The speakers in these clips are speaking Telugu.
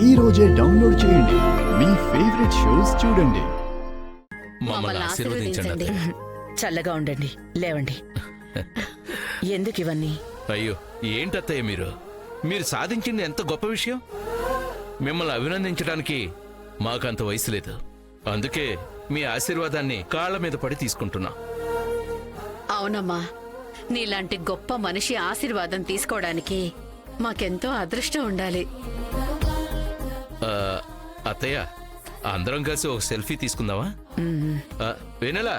ఈ రోజే డౌన్లోడ్ చేయండి. మీ ఫేవరెట్ షోస్ చూడండి. మమ్మల్ని ఆశీర్వదించండి. చల్లగా ఉండండి. లేవండి. ఎందుకు ఇవన్నీ? అయ్యో, ఏంటత్తయ్య మీరు సాధించింది ఎంత గొప్ప విషయం. మిమ్మల్ని అభినందించడానికి మాకంత వయసు లేదు. అందుకే మీ ఆశీర్వాదాన్ని కాళ్ల మీద పడి తీసుకుంటున్నా. అవునమ్మా, నీలాంటి గొప్ప మనిషి ఆశీర్వాదం తీసుకోవడానికి మాకెంతో అదృష్టం ఉండాలి. అత్తయ్య, అందరం కలిసి ఒక సెల్ఫీ తీసుకుందామా? వెనెలా,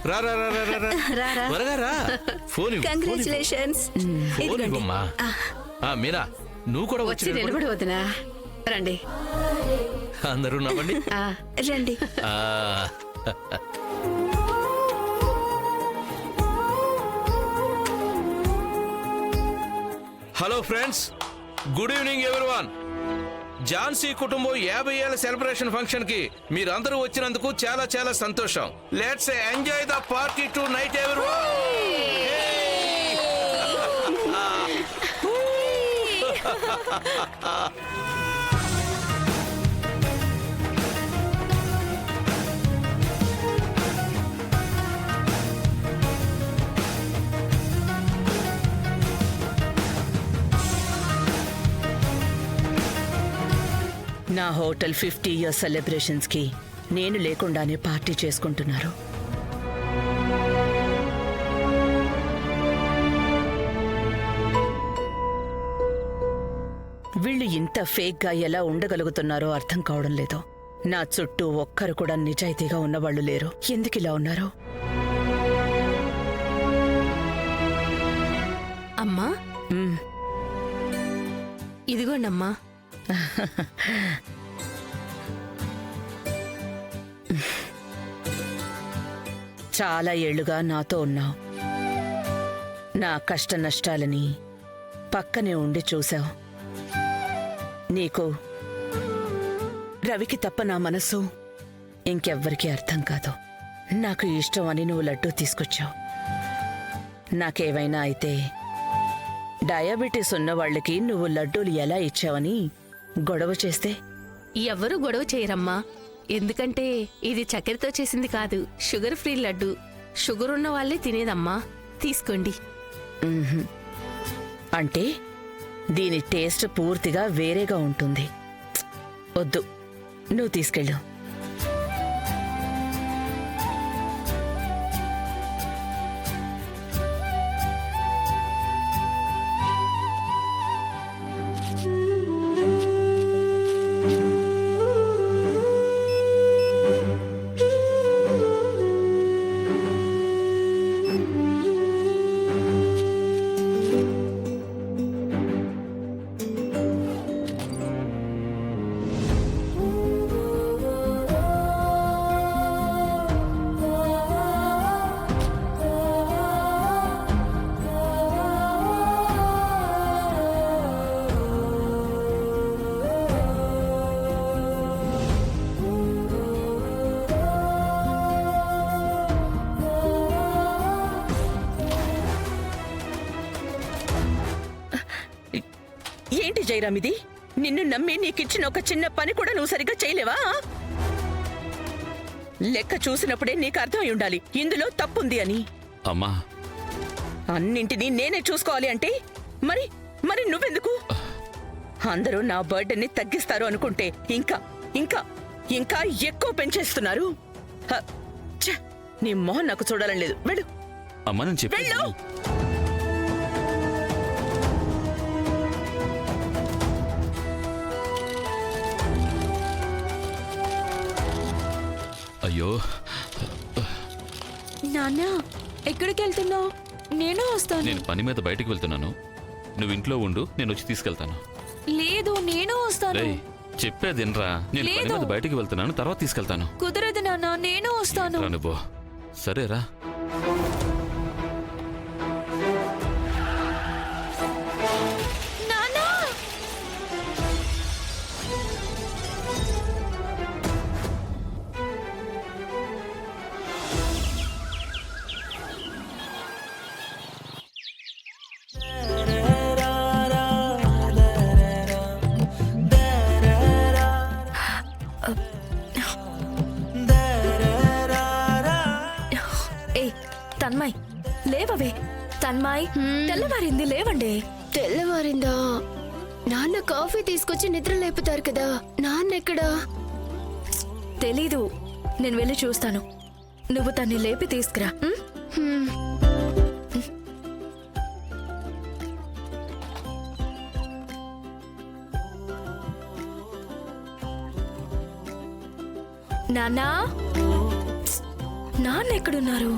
రా రా రా రా రా త్వరగా రా. Phone congratulations. ఫోన్ ఇవ్వమ్మా. మీరా, నువ్వు కూడా వచ్చి నిలబడి వదినా. రండి, అందరూ నవ్వండి. రండి. Hello friends, good evening everyone. Jhansi కుటుంబం 50 ఏళ్ల సెలబ్రేషన్ ఫంక్షన్ కి మీరందరూ వచ్చినందుకు చాలా చాలా సంతోషం. Let's enjoy the party to night everyone. నా హోటల్ 50 ఇయర్స్ సెలబ్రేషన్స్ కి నేను లేకుండానే పార్టీ చేసుకుంటున్నారు. వీళ్ళు ఇంత ఫేక్ గా ఎలా ఉండగలుగుతున్నారో అర్థం కావడం లేదు. నా చుట్టూ ఒక్కరు కూడా నిజాయితీగా ఉన్నవాళ్లు లేరు. ఎందుకు ఇలా ఉన్నారు? అమ్మా, ఇదిగోండమ్మా. చాలా ఏళ్లుగా నాతో ఉన్నావు. నా కష్ట నష్టాలని పక్కనే ఉండి చూశావు. నీకు రవికి తప్ప నా మనసు ఇంకెవ్వరికీ అర్థం కాదు. నాకు ఇష్టం అని నువ్వు లడ్డూ తీసుకొచ్చావు. నాకేవైనా అయితే డయాబెటీస్ ఉన్న వాళ్ళకి నువ్వు లడ్డూలు ఎలా ఇచ్చావని గొడవ చేస్తే ఎవ్వరూ గొడవ చేయరమ్మా. ఎందుకంటే ఇది చక్కెరతో చేసింది కాదు, షుగర్ ఫ్రీ లడ్డు. షుగర్ ఉన్న వాళ్ళే తినేదమ్మా. తీసుకోండి. అంటే దీని టేస్ట్ పూర్తిగా వేరేగా ఉంటుంది. వద్దు, నువ్వు తీసుకెళ్ళు. ఏంటి జయరామ్ ఇది? నిన్ను నమ్మి నీకిచ్చిన ఒక చిన్న పని కూడా నువ్వు సరిగ్గా చేయలేవా? లెక్క చూసినప్పుడే నీకు అర్థమై ఉండాలి ఇందులో తప్పుంది అని. అమ్మా, అన్నింటినీ నేనే చూసుకోవాలి అంటే మరి మరి నువ్వెందుకు? అందరూ నా బర్త్డేని తగ్గిస్తారు అనుకుంటే ఇంకా ఇంకా ఇంకా ఎక్కువ పెంచేస్తున్నారు. నీ మొహం నాకు చూడాలని లేదు. వెళ్ళు. అమ్మా, నేను చెప్పేది అయ్యో. నాన్న, ఎక్కడికి వెళ్తున్నావు? నేను వస్తాను. నేను పని మీద బయటికి వెళ్తున్నాను. నువ్వు ఇంట్లో ఉండు, నేను వచ్చి తీసుకెళ్తాను. లేదు, నేను వస్తాను. చెప్పేదినరా, నేను పని మీద బయటికి వెళ్తున్నాను, తర్వాత తీసుకెళ్తాను. కుదరదు నాన్న, నేను వస్తాను. నువ్వు సరేరా. తన్మయ్ లేవవే. తన్మయ్ తెల్లవారింది, లేవండి. తెల్లవారిందా? నాన్న కాఫీ తీసుకొచ్చి నిద్ర లేపుతారు కదా, నాన్నెక్కడా? తెలీదు, నేను వెళ్ళి చూస్తాను. నువ్వు తన్ని లేపి తీసుకురా. నాన్నా, నాన్న ఎక్కడున్నారు?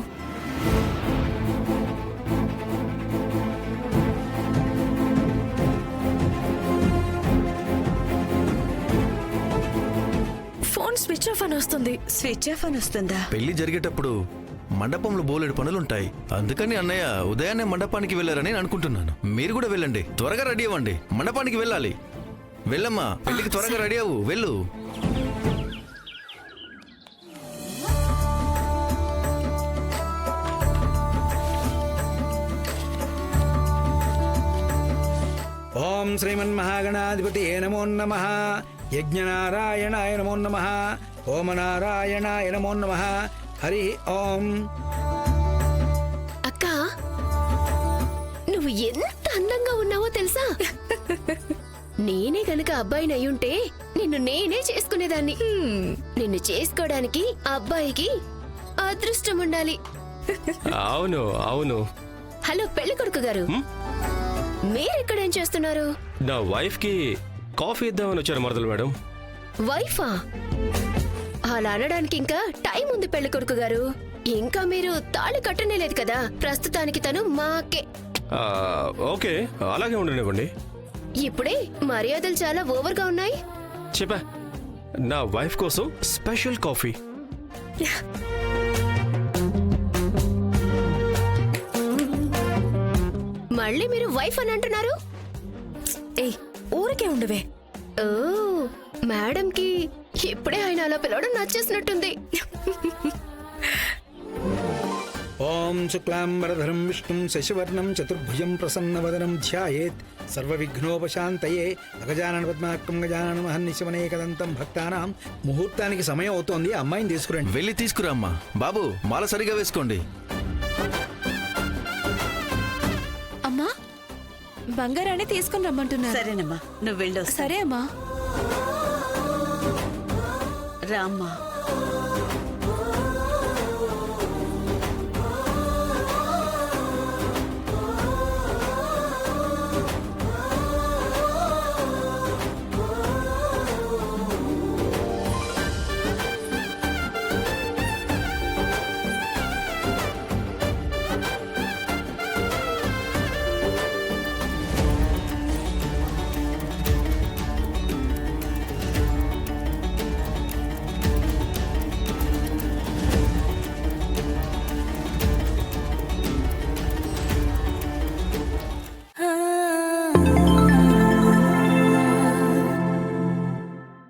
ఫోన్ స్విచ్ ఆఫ్ అని వస్తుంది. స్విచ్ ఆఫ్ అని వస్తుందా? పెళ్లి జరిగేటప్పుడు మండపంలో బోలెడు పనులుంటాయి. అందుకని అన్నయ్య ఉదయాన్నే మండపానికి వెళ్ళారని నేను అనుకుంటున్నాను. మీరు కూడా వెళ్ళండి, త్వరగా రెడీ అవ్వండి, మండపానికి వెళ్ళాలి. వెళ్ళమ్మా, పెళ్లికి త్వరగా రెడీ అవ్వు, వెళ్ళు. ఓం శ్రీమన్మహాగణాధిపతి నమో నమః. యజ్ఞనారాయణాయ నమో నమః. ఓమనారాయణాయ నమో నమః. హరి ఓం. అక్క, నువ్వు ఎంత అందంగా ఉన్నావో తెలుసా? నేనే గనక అబ్బాయిని అయ్యుంటే నిన్ను నేనే చేసుకునేదాన్ని. నిన్ను చేసుకోవడానికి ఆ అబ్బాయికి అదృష్టం ఉండాలి. అవును అవును. హలో పెళ్లి కొడుకు గారు, మీరెక్కడేం చేస్తున్నారు? నా వైఫ్ కి కాఫీ ఇద్దామని వచ్చారు మరదలు మేడం. వైఫా? అలా అనడానికి ఇంకా టైం ఉంది పెళ్లి కొడుకు గారు. ఇంకా మీరు తాళి కట్టనే లేదు కదా. ప్రస్తుతానికి తను మాకే. ఓకే, అలాగే ఉండనివ్వండి. ఇప్పుడే మర్యాదలు చాలా ఓవర్గా ఉన్నాయి. చెప్పా, నా వైఫ్ కోసం స్పెషల్ కాఫీ. మళ్ళీ మీరు వైఫ్ అని అంటున్నారు? ఏయ్, ఊరికే ఉండవే. ఓ, మేడంకి ఇప్పుడే ఆయన అలా పిలవడం నచ్చేసినట్టుంది. ఓం శుక్లాంబరధరం విష్ణుం శశివర్ణం చతుర్భుజం ప్రసన్నవదనం ధ్యాయేత్ సర్వవిఘ్నోపశాంతయే. అగజానన పద్మార్కం గజానన మహర్నిశమనేకదంతం భక్తానాం. ముహూర్తానికి సమయం అవుతోంది, అమ్మాయిని తీసుకురండి. వెళ్ళి తీసుకురా అమ్మా. బాబు, మాల సరిగా వేసుకోండి. అమ్మా, బంగారాన్ని తీసుకుని రమ్మంటున్నారు. సరేనమ్మా, నువ్వు వెళ్ళొస్తా. సరే అమ్మా. రామ్మా.